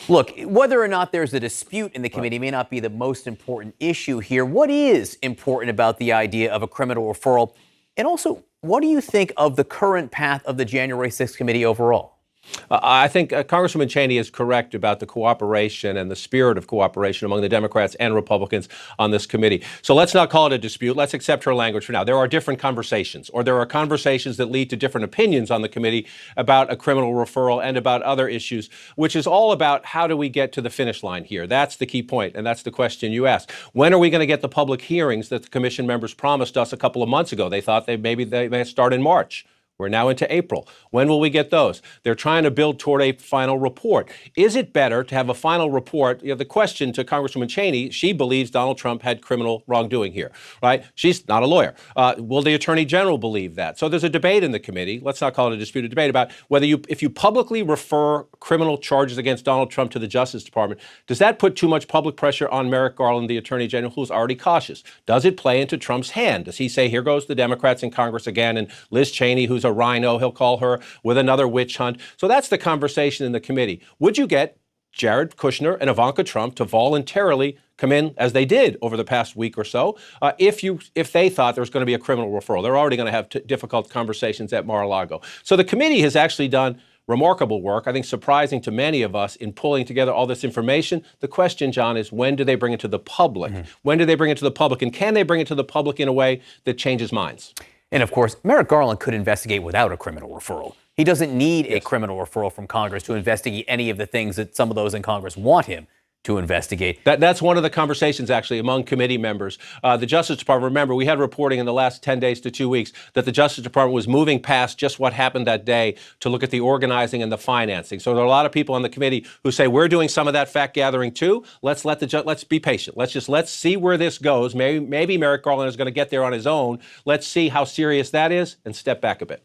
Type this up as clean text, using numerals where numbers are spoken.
Look, whether or not there's a dispute in the committee may not be the most important issue here. What is important about the idea of a criminal referral? And also, what do you think of the current path of the January 6th committee overall? I think Congresswoman Cheney is correct about the cooperation and the spirit of cooperation among the Democrats and Republicans on this committee. So let's not call it a dispute. Let's accept her language for now. There are different conversations, or there are conversations that lead to different opinions on the committee about a criminal referral and about other issues, which is all about how do we get to the finish line here? That's the key point, and that's the question you asked. When are we going to get the public hearings that the commission members promised us a couple of months ago? They thought they may start in March. We're now into April. When will we get those? They're trying to build toward a final report. Is it better to have a final report? The question to Congresswoman Cheney, she believes Donald Trump had criminal wrongdoing here, right? She's not a lawyer. Will the Attorney General believe that? So there's a debate in the committee. Let's not call it a disputed debate about whether if you publicly refer criminal charges against Donald Trump to the Justice Department, does that put too much public pressure on Merrick Garland, the Attorney General, who's already cautious? Does it play into Trump's hand? Does he say, here goes the Democrats in Congress again, and Liz Cheney, who's a rhino, he'll call her, with another witch hunt? So that's the conversation in the committee. Would you get Jared Kushner and Ivanka Trump to voluntarily come in, as they did over the past week or so, if they thought there was going to be a criminal referral? They're already going to have difficult conversations at Mar-a-Lago. So the committee has actually done remarkable work, I think surprising to many of us, in pulling together all this information. The question, John, is when do they bring it to the public? When do they bring it to the public? And can they bring it to the public in a way that changes minds? And of course, Merrick Garland could investigate without a criminal referral. He doesn't need a criminal referral from Congress to investigate any of the things that some of those in Congress want him to investigate. That's one of the conversations, actually, among committee members. The Justice Department, remember, we had reporting in the last 10 days to 2 weeks that the Justice Department was moving past just what happened that day to look at the organizing and the financing. So there are a lot of people on the committee who say, we're doing some of that fact gathering too. Let's be patient. Let's see where this goes. Maybe Merrick Garland is going to get there on his own. Let's see how serious that is and step back a bit.